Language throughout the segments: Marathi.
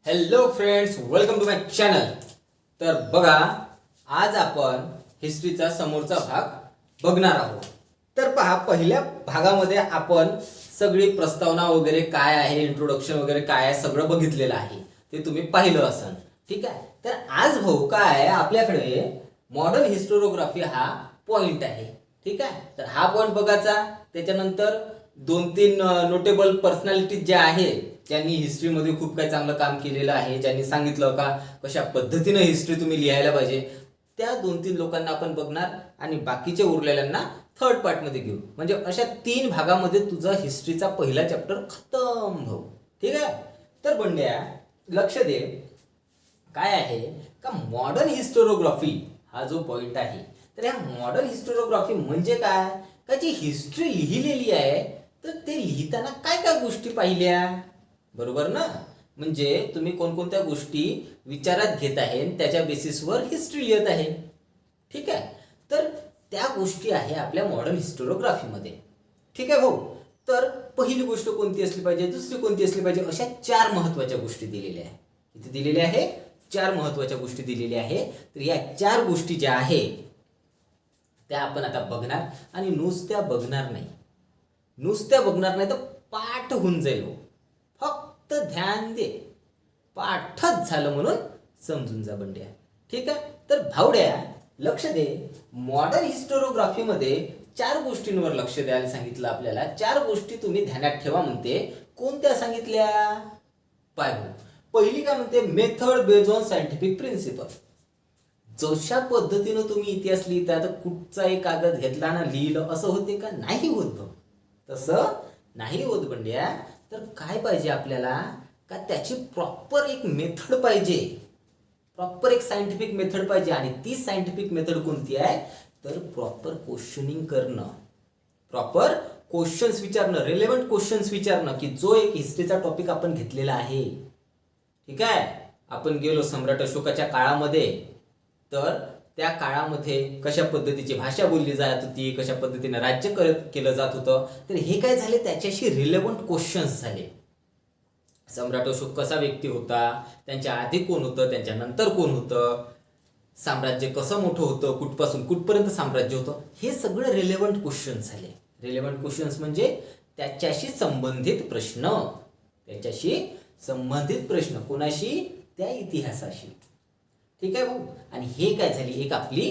Hello friends, welcome to my channel. तर बघा, आज आपण हिस्ट्रीचा समोरचा भाग बघणार आहोत. तर पहा, पहिल्या भागामध्ये आपण सगळी प्रस्तावना वगैरे काय आहे, इंट्रोडक्शन वगैरे काय आहे, सगळं बघितलेलं आहे. ते तुम्ही पाहिलं असेल. ठीक आहे. तर आज भाऊ काय आहे, आपल्याकडे मॉडर्न हिस्टोरिओग्राफी हा पॉइंट आहे. ठीक आहे. तर हा पॉइंट बघायचा. त्याच्यानंतर 2-3 नोटेबल पर्सनॅलिटी ज्या आहेत, ज्यांनी हिस्ट्रीमध्ये खूप काही चांगलं काम केलेलं आहे, ज्यांनी सांगितलं का कशा पद्धतीनं हिस्ट्री तुम्ही लिहायला पाहिजे, त्या 2-3 लोकांना आपण बघणार आणि बाकीच्या उरलेल्यांना थर्ड पार्टमध्ये घेऊ. म्हणजे अशा 3 भागामध्ये तुझा हिस्ट्रीचा पहिला चॅप्टर खतम हो. ठीक आहे. तर बंड्या, लक्ष दे. काय आहे का मॉडर्न हिस्टोरिओग्राफी हा जो पॉइंट आहे, तर या मॉडर्न हिस्टोरिओग्राफी म्हणजे काय, का जी हिस्ट्री लिहिलेली आहे, तर ते लिहिताना काय काय गोष्टी पाहिल्या, बरोबर ना. म्हणजे तुम्ही कोणकोणत्या गोष्टी विचारात घेत आहे आणि त्याच्या बेसिसवर हिस्ट्री लिहित आहे. ठीक आहे. तर त्या गोष्टी आहे आपल्या मॉडर्न हिस्टोरिओग्राफीमध्ये. ठीक आहे भाऊ. तर पहिली गोष्ट कोणती असली पाहिजे, दुसरी कोणती असली पाहिजे, अशा 4 महत्वाच्या गोष्टी दिलेल्या आहे. किती दिलेल्या आहे? 4 महत्वाच्या गोष्टी दिलेल्या आहे. तर या 4 गोष्टी ज्या आहेत त्या आपण आता बघणार आणि नुसत्या बघणार नाही. नुसत्या बघणार नाही तर पाठ होऊन जाईल. फक्त ध्यान दे. पाठच झालं म्हणून समजून जा बंड्या. ठीक आहे. तर भावड्या, लक्ष दे. मॉडर्न हिस्टोरिओग्राफीमध्ये 4 गोष्टींवर लक्ष द्यायला सांगितलं आपल्याला. 4 गोष्टी तुम्ही ध्यानात ठेवा म्हणते. कोणत्या सांगितल्या? पाय भाऊ, पहिली काय म्हणते, method based on scientific principle. जशा पद्धतीनं तुम्ही इतिहास लिहिता, तर कुठचाही कागद घेतला ना लिहिलं असं होते का? नाही होत भाऊ. तसं नाही होत बंड्या. तर काय पाहिजे आपल्याला, का त्याची प्रॉपर एक मेथड पाहिजे. प्रॉपर एक सायंटिफिक मेथड पाहिजे. आणि ती सायंटिफिक मेथड कोणती आहे, तर प्रॉपर क्वेश्चनिंग करणं, प्रॉपर क्वेश्चन्स विचारणं, रिलेव्हंट क्वेश्चन्स विचारणं, की जो एक हिस्ट्रीचा टॉपिक आपण घेतलेला आहे. ठीक आहे. आपण गेलो सम्राट अशोकाच्या काळामध्ये, तर त्या काळामध्ये कशा पद्धतीची भाषा बोलली जात होती, कशा पद्धतीने राज्य केलं जात होतं. तर हे काय झाले, त्याच्याशी रिलेव्हंट क्वेश्चन्स झाले. सम्राट अशोक कसा व्यक्ती होता, त्यांच्या आधी कोण होतं, त्यांच्या नंतर कोण होतं, साम्राज्य कसं मोठं होतं, कुठपासून कुठपर्यंत साम्राज्य होतं, हे सगळं रिलेव्हंट क्वेश्चन्स झाले. रिलेव्हंट क्वेश्चन्स म्हणजे त्याच्याशी संबंधित प्रश्न. त्याच्याशी संबंधित प्रश्न कोणाशी? त्या इतिहासाशी. ठीक आहे भाऊ. आणि हे काय झाली, एक आपली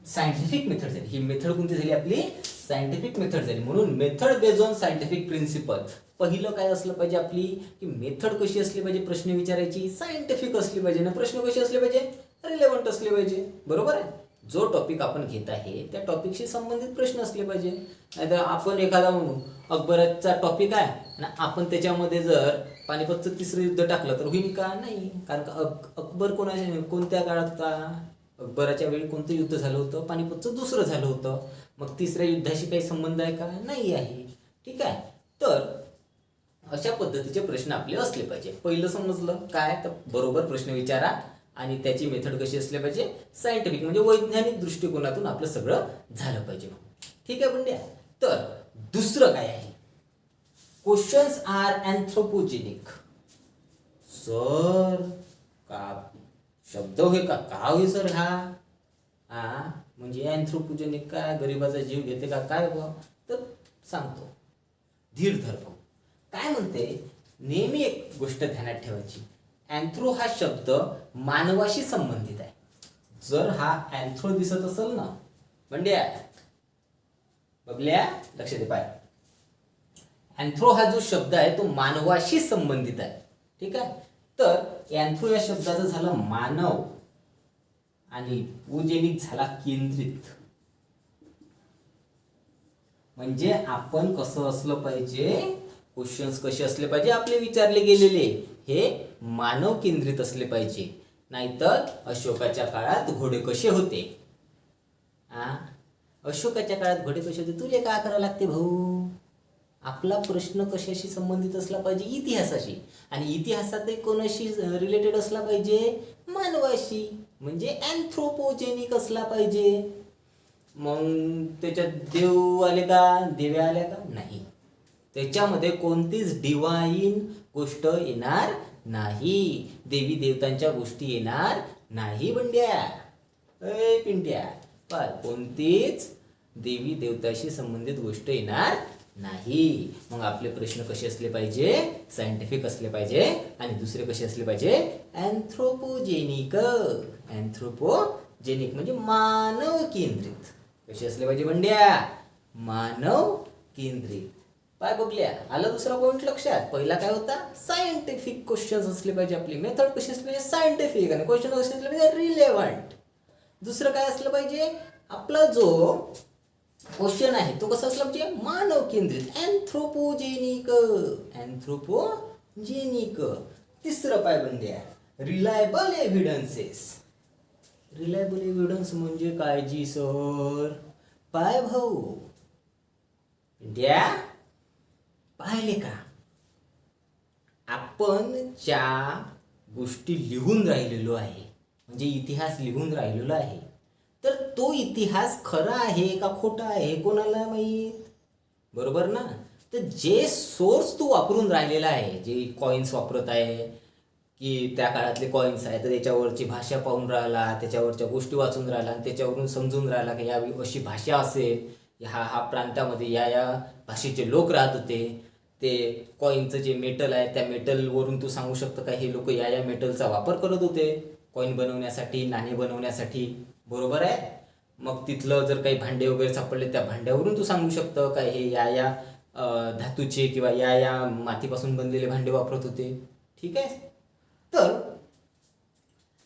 सायंटिफिक मेथड झाली. ही मेथड कोणती झाली? आपली सायंटिफिक मेथड झाली. म्हणून method based on scientific principle. पहिलं काय असलं पाहिजे आपली, की मेथड कशी असली पाहिजे प्रश्न विचारायची? सायंटिफिक असली पाहिजे ना. प्रश्न कसे असले पाहिजे? रिलेव्हंट असले पाहिजे. बरोबर आहे. जो टॉपिक आपण घेत आहे त्या टॉपिकशी संबंधित प्रश्न असले पाहिजे. नाहीतर आपण एखादा म्हणू अकबराचा टॉपिक आहे आणि आपण त्याच्यामध्ये जर पानिपतचं 3रं युद्ध टाकलं तर होईल का? नाही. कारण का अकबर कोणत्या काळात होता? अकबराच्या वेळी कोणतं युद्ध झालं होतं? पानिपतचं 2रं झालं होतं. मग 3ऱ्या युद्धाशी काही संबंध आहे का? नाही आहे. ठीक आहे. तर अशा पद्धतीचे प्रश्न आपले असले पाहिजे. पहिलं समजलं काय, तर बरोबर प्रश्न विचारा आणि त्याची मेथड कशी असली पाहिजे? सायंटिफिक, म्हणजे वैज्ञानिक दृष्टिकोनातून आपलं सगळं झालं पाहिजे. ठीक आहे बंड्या. तर दुसरं काय आहे, क्वेश्चन्स आर अँथ्रोपोजेनिक. सर का शब्द होय का? का होय सर हा? म्हणजे अँथ्रोपोजेनिक काय, गरीबाचा जीव घेते का काय? तर सांगतो, धीर धर भाऊ. काय म्हणते, नेहमी एक गोष्ट ध्यानात ठेवायची. अँथ्रो हा शब्द मानवाशी संबंधित आहे. जर हा अँथ्रो दिसत असेल ना बंड्या, बघल्या, लक्ष दे. पाय, अँथ्रो हा जो शब्द आहे तो मानवाशी संबंधित आहे. ठीक आहे. तर अँथ्रो या शब्दाचं झालं मानव आणि पोजेनिक झाला केंद्रित. म्हणजे आपण कसं असलं पाहिजे, क्वेश्चन्स कसे असले पाहिजे आपले विचारले गेलेले, हे मानव केंद्रित असले पाहिजे. नाहीतर अशोकाच्या काळात घोडे कसे होते, अशोकाच्या काळात घोडे कसे होते, तुले काय करावं लागते भाऊ? आपला प्रश्न कशाशी संबंधित असला पाहिजे? इतिहासाशी. आणि इतिहासात कोणाशी रिलेटेड असला पाहिजे? मानवाशी. म्हणजे अँथ्रोपोजेनिक असला पाहिजे. मग त्याच्यात देव आले का, देव्या आल्या का? नाही. त्याच्यामध्ये कोणतीच डिवाइन गोष्ट येणार नाही, देवी देवतांच्या गोष्टी येणार नाही बंड्या. ए पिंट्या, कोणतीच देवी देवताशी संबंधित गोष्ट येणार नाही. मग आपले प्रश्न कसे असले पाहिजे, सायंटिफिक असले पाहिजे, आणि दुसरे कसे असले पाहिजे, अँथ्रोपोजेनिक. अँथ्रोपोजेनिक म्हणजे मानव केंद्रित. कसे असले पाहिजे बंड्या, मानव केंद्रित. बघल्या, आला दुसरा पॉइंट लक्षात. पहिला काय होता, सायंटिफिक क्वेश्चन्स असले पाहिजे, आपली मेथड कशी असली पाहिजे, सायंटिफिक, आणि क्वेश्चन कसे असले पाहिजे, रिलेव्हंट. दुसरं काय असलं पाहिजे, आपला जो क्वेश्चन आहे तो कसा असला पाहिजे, मानव केंद्रित, अँथ्रोपोजेनिक. तिसरं पाय बंड्या, रिलायबल एव्हिडन्सेस. रिलायबल एव्हिडन्स म्हणजे काय जी सर, पाय भाऊ इंडिया पाहिले का, आपण ज्या गोष्टी लिहून राहिलेलो आहे, म्हणजे इतिहास लिहून राहिलेलो आहे, तर तो इतिहास खरा आहे का खोटा आहे कोणाला माहीत, बरोबर ना. तर जे सोर्स तू वापरून राहिलेला आहे, जे कॉइन्स वापरत आहे, की त्या काळातले कॉइन्स आहे, तर त्याच्यावरची भाषा पाहून राहिला, त्याच्यावरच्या गोष्टी वाचून राहिला, आणि त्याच्यावरून समजून राहिला की या अशी भाषा असेल, हा प्रांतामध्ये या भाषेचे लोक राहत होते. ते कॉइनचं जे मेटल आहे त्या मेटलवरून तू सांगू शकतो का हे लोक या मेटलचा वापर करत होते कॉइन बनवण्यासाठी, नाणे बनवण्यासाठी, बरोबर आहे. मग तिथलं जर काही भांडे वगैरे सापडले, त्या भांड्यावरून तू सांगू शकतो का हे या धातूचे किंवा या मातीपासून बनलेले भांडे वापरत होते. ठीक आहे. तर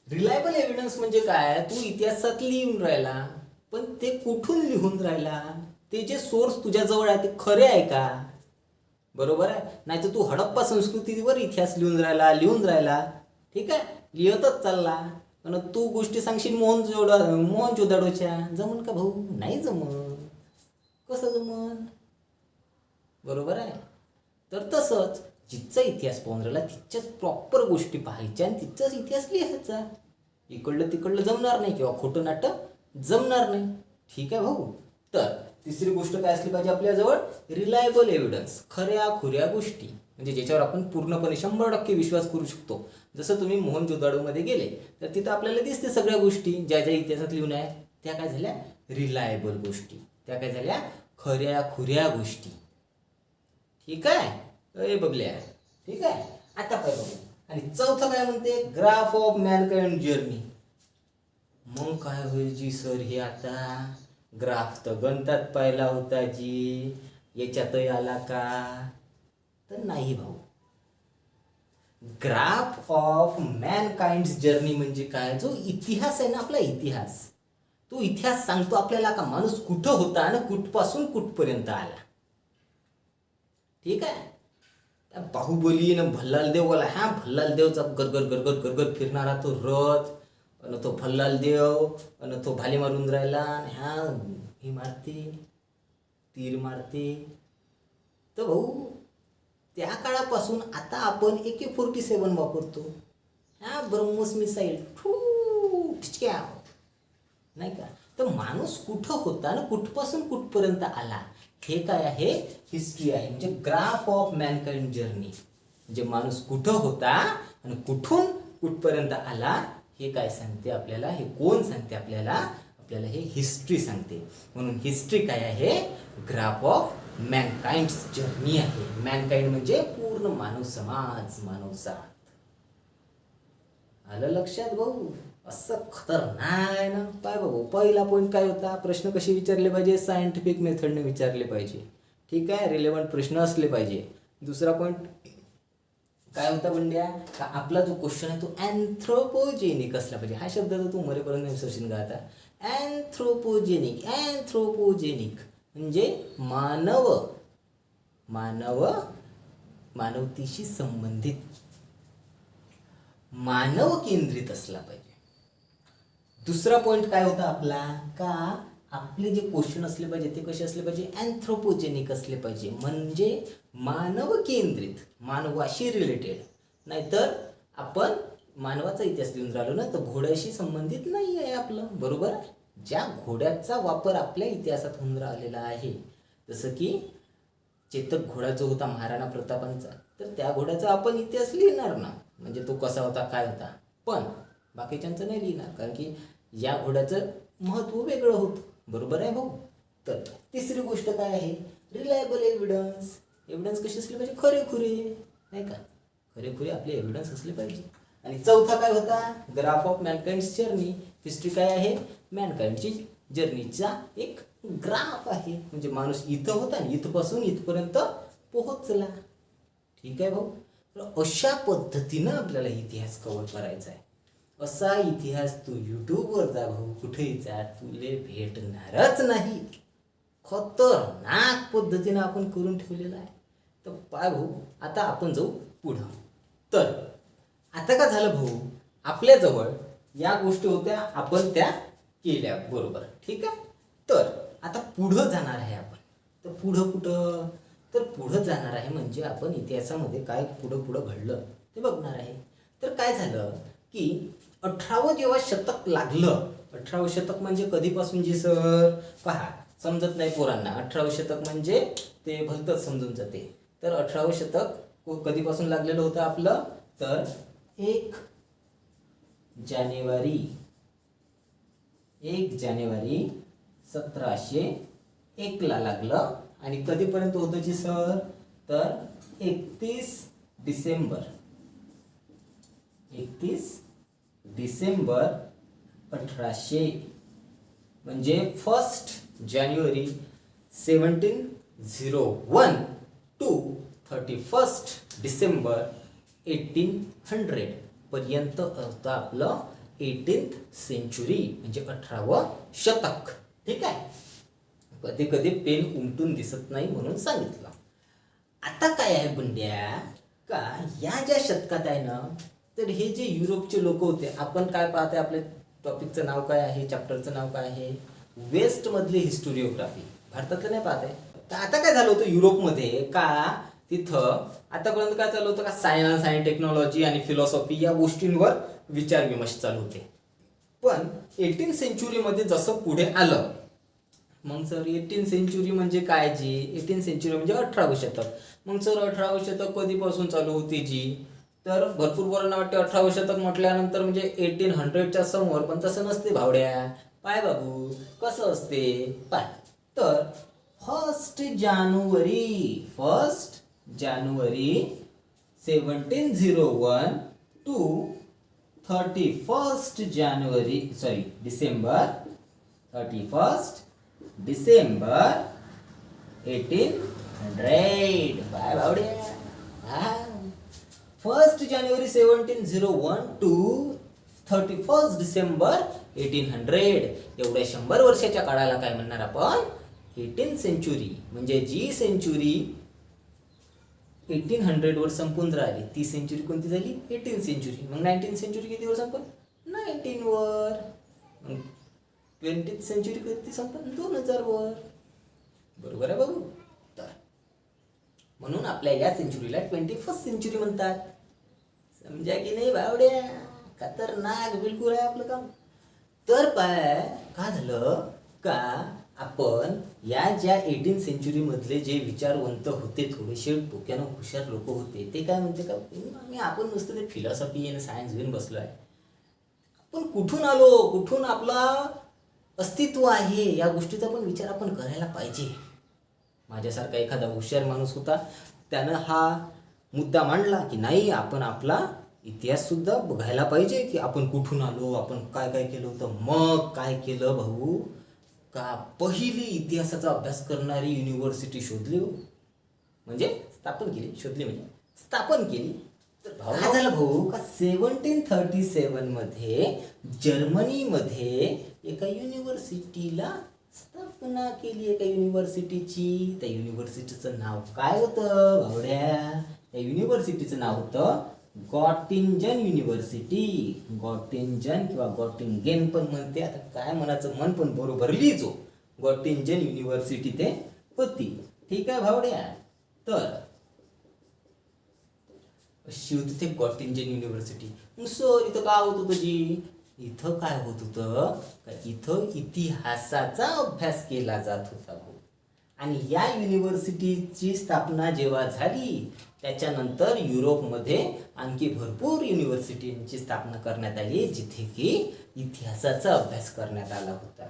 रिलायबल एव्हिडन्स म्हणजे काय, तू इतिहासात लिहून राहिला, पण ते कुठून लिहून राहिला, ते जे सोर्स तुझ्याजवळ आहे ते खरे आहे का, बरोबर आहे. नाही तर तू हडप्पा संस्कृतीवर इतिहास लिहून राहिला, ठीक आहे, लिहतच चालला, पण तू गोष्टी सांगशील मोहनजोदाडोच्या, जमन का भाऊ, नाही जमन. कसं जमन, बरोबर आहे. तर तसंच जिथचा इतिहास पाहून राहिला तिथच्याच प्रॉपर गोष्टी पाहायच्या आणि तिथचाच इतिहास लिहायचा. इकडलं तिकडलं जमणार नाही किंवा खोटं नाटक जमणार नाही. ठीक आहे भाऊ. तर तिसरी गोष्ट काय असली पाहिजे आपल्याजवळ, रिलायबल एव्हिडन्स, खऱ्या खुऱ्या गोष्टी, म्हणजे ज्याच्यावर आपण पूर्णपणे 100% विश्वास करू शकतो. जसं तुम्ही मोहनजोदाडोमध्ये गेले तर तिथं आपल्याला दिसते सगळ्या गोष्टी ज्या ज्या इतिहासात लिहून आहे त्या काय झाल्या, रिलायबल गोष्टी, त्या काय झाल्या, खऱ्या खुऱ्या गोष्टी. ठीक आहे बघल्या. ठीक आहे. आता पाहिजे बघू. आणि चौथं काय म्हणते, ग्राफ ऑफ मॅनकाइंड जर्नी. मग काय होईल जी सर, हे आता ग्राफ तर गणितात पाहिला होता जी, याच्यातही आला का, तर नाही भाऊ. ग्राफ ऑफ मॅनकाइंड जर्नी म्हणजे काय, जो इतिहास आहे ना आपला इतिहास, तो इतिहास सांगतो आपल्याला का माणूस कुठं होता आणि कुठपासून कुठपर्यंत आला. ठीक आहे. बाहुबली न भल्लाल देव बोला, हा भल्लाल देवचा गरगर गरगर गरगर फिरणारा तो रथ, आणि तो भल्लाल देव, आणि तो भाले मारून राहिला, हा हे मारते, तीर मारते. तर भाऊ त्या काळापासून आता आपण AK-47 वापरतो, हा ब्रह्मोस मिसाईल, नाही का. तर माणूस कुठं होता आणि कुठपासून कुठपर्यंत आला, हे काय आहे, हिस्ट्री आहे. म्हणजे ग्राफ ऑफ मॅनकाइंड जर्नी, म्हणजे माणूस कुठं होता आणि कुठून कुठपर्यंत आला, हे काय सांगते आपल्याला, हे कोण सांगते आपल्याला, आपल्याला हे हिस्ट्री सांगते. म्हणून हिस्ट्री काय आहे, ग्राफ ऑफ मॅनकाइंड जर्नी आहे. मॅनकाइंड म्हणजे पूर्ण मानव समाज, मानवजात. आलं लक्षात भाऊ, असं खतरनाक आहे ना. काय भाऊ, पहिला पॉईंट काय होता, प्रश्न कसे विचारले पाहिजे, सायंटिफिक मेथडने विचारले पाहिजे. ठीक आहे, रिलेव्हंट प्रश्न असले पाहिजे. दुसरा पॉईंट काय होता बंड्या, का आपला जो क्वेश्चन आहे तो अँथ्रोपोजेनिक असला पाहिजे. हा शब्द तर तू मरेपर्यंत विसरशील का आता. अँथ्रोपोजेनिक, अँथ्रोपोजेनिक म्हणजे मानवतेशी संबंधित, मानव केंद्रित असला पाहिजे. दुसरा पॉइंट काय होता आपला, का आपले जे क्वेश्चन असले पाहिजे ते कसे असले पाहिजे, अँथ्रोपोजेनिक असले पाहिजे, म्हणजे मानव केंद्रित, मानवाशी रिलेटेड. नाहीतर आपण मानवाचा इतिहास लिहून राहिलो ना, तर घोड्याशी संबंधित नाही आहे आपलं, बरोबर. ज्या घोड्याचा वापर आपल्या इतिहासात होऊन राहिलेला आहे, जसं की चेतक घोडा जो होता महाराणा प्रतापांचा, तर त्या घोड्याचा आपण इतिहास लिहिणार ना, म्हणजे तो कसा होता काय होता, पण बाकीच्यांचं नाही लिहिणार, कारण की या घोड्याचं महत्त्व वेगळं होतं. बरोबर आहे भाऊ. तर तिसरी गोष्ट काय आहे, रिलायबल एव्हिडन्स. एव्हिडन्स कशी असले पाहिजे, खरेखुरे, नाही का, खरेखुरे आपले एव्हिडन्स असले पाहिजे. आणि चौथा काय होता, ग्राफ ऑफ मॅनकाइंड्स जर्नी. हिस्ट्री काय आहे, मॅनकाइंडची जर्नीचा एक ग्राफ आहे, म्हणजे माणूस इथं होता आणि इथपासून इथपर्यंत पोहोचला. ठीक आहे भाऊ. तर अशा पद्धतीनं आपल्याला इतिहास कव्हर करायचा आहे. असा इतिहास तू यूट्यूबवर जा भाऊ, कुठेही जा, तुले भेटणारच नाही. खतरनाक पद्धतीनं आपण करून ठेवलेलं आहे. तर पाय भाऊ, आता आपण जाऊ पुढं. तर आता का झालं भाऊ, आपल्याजवळ या गोष्टी होत्या, आपण त्या केल्या बरोबर. ठीक आहे. तर आता पुढं जाणार आहे आपण. तर पुढं कुठं, तर पुढं जाणार आहे म्हणजे आपण इतिहासामध्ये काय पुढं पुढं घडलं ते बघणार आहे. तर काय झालं की 18वं जेव्हा शतक लागलं, 18वं शतक म्हणजे कधीपासून जी सर, पहा समजत नाही पोरांना, 18वं शतक म्हणजे ते भलतंच समजून जाते. तर 18वं शतक कधीपासून लागलेलं होतं आपलं, तर 1 जानेवारी 1701 ला लागलं. आणि कधीपर्यंत होतं जी सर, तर 31 डिसेंबर 1800, म्हणजे 1 जानेवारी 1701 टू 31 डिसेंबर 1800 पर्यंत होतं आपलं 18th सेंचुरी, म्हणजे 18वं शतक. ठीक आहे. कधी कधी पेन उमटून दिसत नाही म्हणून सांगितलं. आता काय आहे बंड्या, का या ज्या शतकात आहे ना, तर हे जे युरोपचे लोक होते, आपण काय पाहते, आपल्या टॉपिकचं नाव काय आहे, चॅप्टरचं नाव काय आहे, वेस्ट मधली हिस्टोरिओग्राफी. भारतातलं नाही पाहते. तर आता काय झालं होतं युरोपमध्ये, का तिथं आतापर्यंत काय चालू होतं, का सायन्स आणि टेक्नॉलॉजी आणि फिलॉसॉफी या गोष्टींवर विचार विमर्श चालू होते. पण 18th सेंचुरीमध्ये जसं पुढे आलं, मग सर 18th सेंचुरी म्हणजे काय जी, 18th सेंचुरी म्हणजे 18वं शतक. मग सर 18वं शतक कधीपासून चालू होते जी, तर भरपूर पोरांना वाटते 18वं शतक म्हटल्यानंतर म्हणजे 1800च्या समोर, पण तसं नसते भावड्या. पाय बाबू कसं असते, पाय. तर 1 जानेवारी 1701 टू 31 डिसेंबर 1800. बाय भावड्या. 1 जानेवारी 1701 टू 31 डिसेंबर 1800, एवढ्या 100 वर्षाच्या काळाला काय म्हणणार आपण, 18th सेंचुरी. म्हणजे जी सेंचुरी 1800 वर संपून राहिली, ती सेंचुरी कोणती झाली, 18th सेंचुरी. मग 19th सेंचुरी कितीवर संपून, 19 वर. मग 20th सेंचुरी किती संपून, 2000 वर. बरोबर आहे बघू. तर म्हणून आपल्या या सेंचुरीला 21st सेंचुरी म्हणतात. समजा की नाही बावड्या, खतरनाक बिलकुल आहे आपलं काम. तर काय झालं, का आपण या ज्या 18th सेंचुरी मधले जे विचारवंत होते, थोडेसे डोक्यानं हुशार लोक होते, ते काय म्हणते का, आपण नुसतं ते फिलॉसॉफी आणि सायन्स घेऊन बसलो आहे. आपण कुठून आलो, कुठून आपला अस्तित्व आहे, या गोष्टीचा पण विचार आपण करायला पाहिजे. माझ्यासारखा एखादा हुशार माणूस होता, त्यानं हा मुद्दा मांडला की नाही, आपण आपला इतिहास सुद्धा बघायला पाहिजे, की आपण कुठून आलो, आपण काय काय केलं होतं. मग काय केलं भाऊ, का पहिली इतिहासाचा अभ्यास करणारी युनिव्हर्सिटी शोधली, म्हणजे स्थापन केली. तर काय झालं भाऊ, का 1737 मध्ये जर्मनीमध्ये एका युनिव्हर्सिटीला स्थापना केली, एका युनिव्हर्सिटीची. त्या युनिव्हर्सिटीचं नाव काय होतं भावड्या, त्या युनिव्हर्सिटीचं नाव होतं गॉटिंजन युनिव्हर्सिटी. गॉटिंजन किंवा गॉटिंगेन पण म्हणते, आता काय म्हणायचं मन पण बरोबर लिहिजो. गॉटिंजन युनिव्हर्सिटी ते होती. ठीक आहे भावड्या. तर अशी होती ते गॉटिंजन युनिव्हर्सिटी. मग सर इथं काय होत होतं जी, इथं काय होत होतं का, इथं इतिहासाचा अभ्यास केला जात होता भाऊ. आणि या युनिव्हर्सिटीची स्थापना जेव्हा झाली त्याच्यानंतर युरोपमध्ये आणखी भरपूर युनिव्हर्सिटींची स्थापना करण्यात आली जिथे की इतिहासाचा अभ्यास करण्यात आला होता.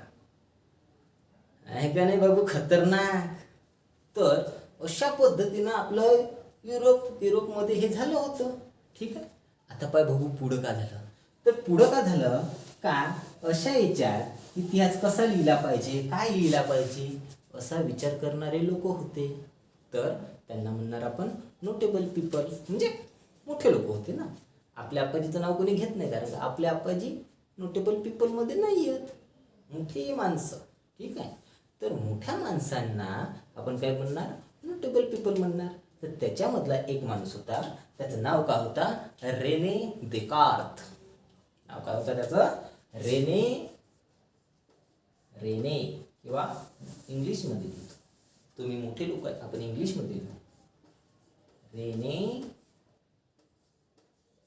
आहे का नाही बाबू खतरनाक. तर अशा पद्धतीनं आपलं युरोपमध्ये हे झालं होतं. ठीक आहे. आता पाय बघू पुढं का झालं. तर पुढं का झालं का अशा याच्यात इतिहास कसा लिहिला पाहिजे, काय लिहिला पाहिजे असा विचार करणारे लोक होते. तर त्यांना म्हणणार आपण नोटेबल पीपल, म्हणजे मोठे लोक होते ना. आपल्या आप्पाजीचं नाव कोणी घेत नाही कारण आपल्या आप्पाजी नोटेबल पीपलमध्ये नाही आहेत, मोठी माणसं. ठीक आहे. तर मोठ्या माणसांना आपण काय म्हणणार, नोटेबल पीपल म्हणणार. तर त्याच्यामधला एक माणूस होता, त्याचं नाव काय होता, रेने देकार्त. नाव काय होतं त्याचं, रेने किंवा इंग्लिशमध्ये लिहितो. तुम्ही मोठे लोक आहेत, आपण इंग्लिशमध्ये लिहू, रेने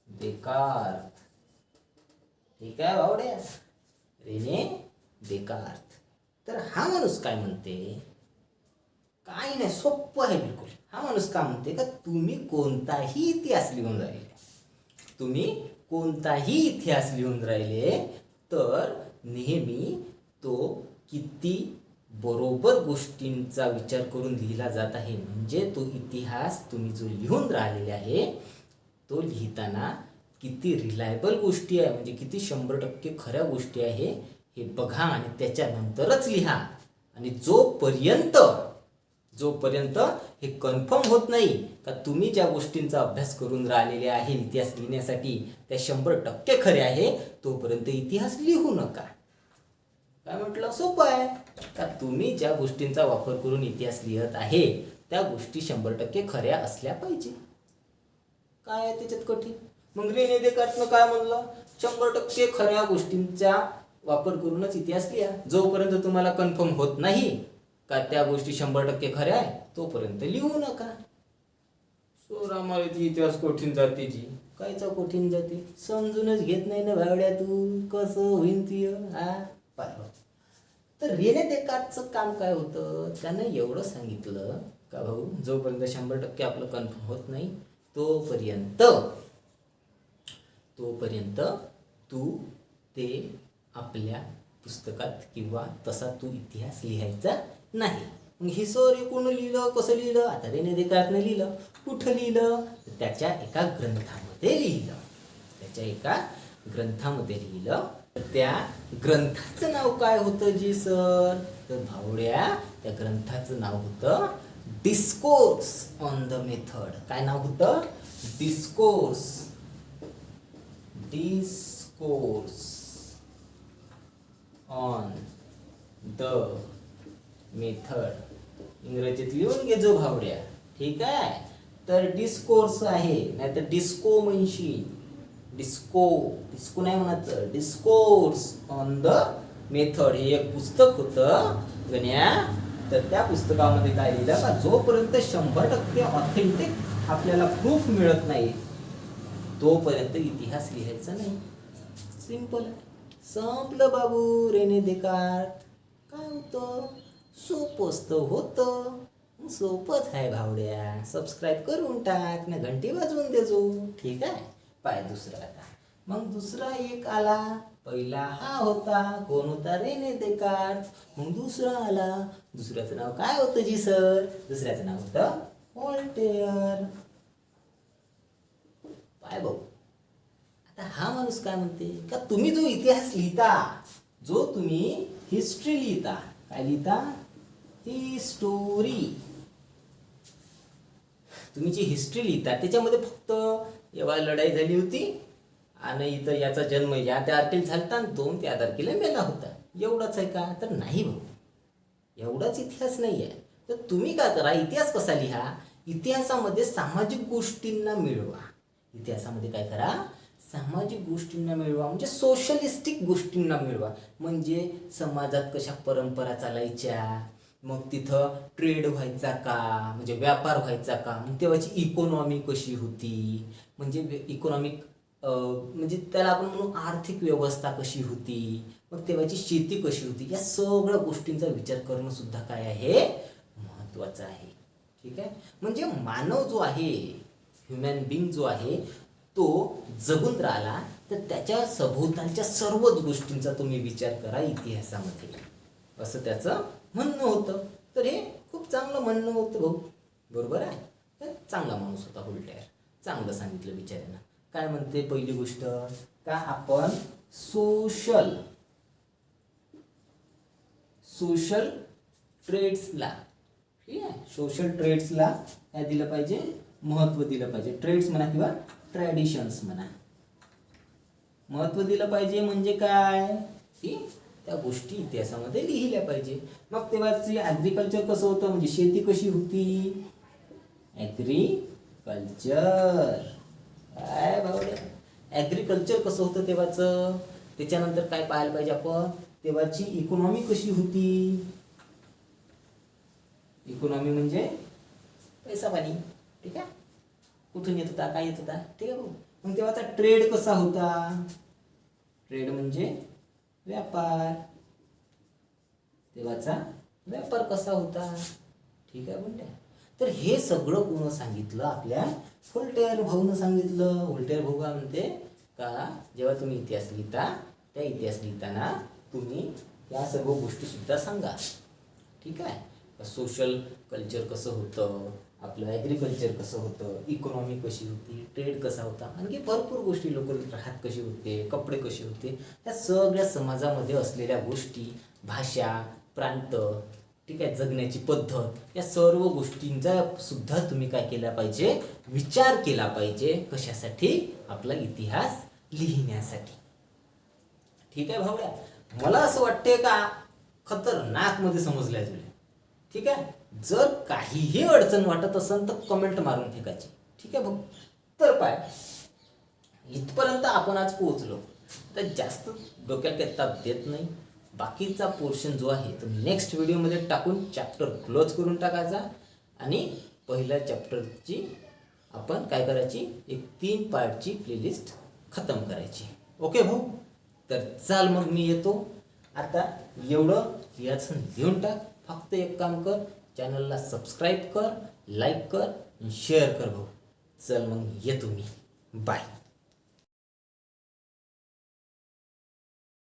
देकार्त. ठीक आहे बावड्या, रेने देकार्त. तर हा माणूस काय म्हणते, काही नाही, सोपं आहे बिलकुल. हा माणूस काय म्हणते का तुम्ही कोणताही इतिहास लिहून राहिले, तुम्ही कोणताही इतिहास लिहून राहिले तर नेहमी तो किती बरोबर गोष्टींचा विचार करून लिहिला जात आहे. म्हणजे तो इतिहास तुम्ही जो लिहून राहिलेला आहे तो लिहिताना किती रिलायबल गोष्टी आहे, म्हणजे किती 100% खऱ्या गोष्टी आहे हे बघा आणि त्याच्यानंतरच लिहा. आणि जोपर्यंत हे कन्फर्म होत नाही का तुम्ही ज्या गोष्टींचा अभ्यास करून राहिलेले आहे इतिहास लिहिण्यासाठी त्या 100% खरे आहे तोपर्यंत इतिहास लिहू नका. काय म्हटलं, सोपं आहे का तुम्ही ज्या गोष्टींचा वापर करून इतिहास लिहत आहे त्या गोष्टी 100% खऱ्या असल्या पाहिजे. काय आहे त्याच्यात कठीण. मग रेने देकार्तनं काय म्हणलं, 100% खऱ्या गोष्टींचा वापर करूनच इतिहास लिहा. जोपर्यंत तुम्हाला कन्फर्म होत नाही का त्या गोष्टी 100% खऱ्या आहे तोपर्यंत लिहू नका. आम्हाला इतिहास कठीण जाते जी, कायचा कठीण जाते, समजूनच घेत नाही ना भावड्या तू, कसं होईन तुय हा पाहिलं. तर रेने देकार्तचं काम काय होतं, त्यानं एवढं सांगितलं का भाऊ जोपर्यंत 100% आपलं कन्फर्म होत नाही तोपर्यंत तू ते आपल्या पुस्तकात किंवा तसा तू इतिहास लिहायचा नाही. मग हे सर कोण लिहिलं, कसं लिहिलं, आता रेने देकार्तने लिहिलं. कुठं लिहिलं, त्याच्या एका ग्रंथामध्ये लिहिलं. त्या ग्रंथाचं नाव काय होतं जी सर, तर भावड्या त्या ग्रंथाचं नाव होतं डिस्कोर्स ऑन द मेथड. काय नाव होतं, डिस्कोर्स ऑन द मेथड. इंग्रजीत लिहून घे जो भावड्या. ठीक आहे. तर डिस्कोर्स आहे, नाही तर डिस्को म्हणशी, डिस्को नाही म्हणत, डिस्कोर्स ऑन द मेथड हे एक पुस्तक होतं गण्या. तर त्या पुस्तकामध्ये काय लिहिलं का जोपर्यंत 100% ऑथेंटिक आपल्याला प्रूफ मिळत नाही तोपर्यंत इतिहास लिहायचा नाही. सिंपल आहे, संपलं बाबू. रेने देकार्त काय होतं, सोपं होतं, सोपंच आहे भावड्या. सबस्क्राईब करून टाक ना, घंटी वाजवून देजो. ठीक आहे. पाय दुसरा आता. मग दुसरा एक आला, पहिला हा होता, कोण होता, रेने देकार्त. मग दुसरा आला, दुसऱ्याचं नाव काय होतं जी सर, दुसऱ्याचं नाव होतं व्हॉल्टेअर. पाय भाऊ, आता हा माणूस काय म्हणते का तुम्ही जो इतिहास लिहिता, जो तुम्ही हिस्ट्री लिहिता, काय लिहिता, हिस्टोरी. तुम्ही जी हिस्ट्री लिहिता त्याच्यामध्ये फक्त एव्हा लढाई झाली होती आणि इथं याचा जन्म या तारखेला झालता आणि 2 त्या तारखेला मेला होता, एवढंच आहे का, तर नाही भाऊ, एवढाच इतिहास नाही आहे. तर तुम्ही काय करा, इतिहास कसा लिहा, इतिहासामध्ये सामाजिक गोष्टींना मिळवा. इतिहासामध्ये काय करा, सामाजिक गोष्टींना मिळवा, म्हणजे सोशलिस्टिक गोष्टींना मिळवा. म्हणजे समाजात कशा परंपरा चालायच्या, मग तिथं ट्रेड व्हायचा का, म्हणजे व्यापार व्हायचा का, मग तेव्हाची इकॉनॉमी कशी होती, म्हणजे इकॉनॉमिक म्हणजे त्याला आपण म्हणू आर्थिक व्यवस्था कशी होती, मग तेव्हाची शेती कशी होती, या सगळ्या गोष्टींचा विचार करणं सुद्धा काय आहे, महत्त्वाचं आहे. ठीक आहे, म्हणजे मानव जो आहे, ह्युमन बिंग जो आहे, तो जगून राहिला तर त्याच्या सभोवतालच्या सर्वच गोष्टींचा तुम्ही विचार करा इतिहासामध्ये, असं त्याचं म्हणणं होतं. तर हे खूप चांगलं म्हणणं होतं भाऊ, बरोबर आहे. तर चांगला माणूस होता व्होल्टेअर, चांगलं सांगितलं बिचाऱ्यानं. काय म्हणते पहिली गोष्ट, का आपण सोशल ट्रेड्सला, ठीक आहे, सोशल ट्रेड्सला काय दिलं पाहिजे, महत्त्व दिलं पाहिजे. ट्रेड्स म्हणा किंवा ट्रॅडिशन्स म्हणा, महत्त्व दिलं पाहिजे. म्हणजे काय की त्या गोष्टी इतिहासामध्ये लिहिल्या पाहिजे. मग तेव्हाची ॲग्रिकल्चर कसं होतं, म्हणजे शेती कशी होती, ॲग्रिकल्चर, काय भावड्या, ॲग्रिकल्चर कसं होतं तेव्हाचं. त्याच्यानंतर काय पाहायला पाहिजे आपण, तेव्हाची इकॉनॉमी कशी होती. इकॉनॉमी म्हणजे पैसा पाणी, ठीक आहे, कुठून येत होता, काय येत होता, ठीक आहे भाऊ. मग तेव्हाचा ट्रेड कसा होता, ट्रेड म्हणजे व्यापार, तेव्हाचा व्यापार कसा होता, ठीक आहे म्हणते. तर हे सगळं कोण सांगितलं, आपल्या व्होल्टेअर भाऊनं सांगितलं. व्होल्टेअर भाऊ काय म्हणते, का जेव्हा तुम्ही इतिहास लिहिता, त्या इतिहास लिहिताना तुम्ही या सर्व गोष्टी सुद्धा सांगा, ठीक आहे. सोशल कल्चर कसं होतं, आपलं ॲग्रिकल्चर कसं होतं, इकॉनॉमी कशी होती, ट्रेड कसा होता, आणखी भरपूर गोष्टी, लोक राहत कशी होते, कपडे कसे होते, त्या सगळ्या समाजामध्ये असलेल्या गोष्टी, भाषा, प्रांत, ठीक आहे, जगण्याची पद्धत, या सर्व गोष्टींचा सुद्धा तुम्ही काय केला पाहिजे, विचार केला पाहिजे. कशासाठी, आपला इतिहास लिहिण्यासाठी. ठीक आहे भावड्या, मला असं वाटते का खतरनाक मध्ये समजलंय तुला, ठीक आहे. जर काहीही अडचण वाटत असेल तर कमेंट मारून फेकायची, ठीक आहे भाऊ. तर पाय, इथपर्यंत आपण आज पोहोचलो, तर जास्त डोक्यात काही ताप देत नाही. बाकीचा पोर्शन जो आहे तो नेक्स्ट व्हिडिओमध्ये टाकून चॅप्टर क्लोज करून टाकायचा, आणि पहिल्या चॅप्टरची आपण काय करायची, एक 3 पार्टची प्लेलिस्ट खतम करायची. ओके भाऊ, तर चाल मग मी येतो आता. एवढं याचं लिहून टाक. फक्त एक काम कर, चॅनलला सबस्क्राईब कर, लाईक कर, शेअर कर भाऊ. चल मग येतो मी, बाय.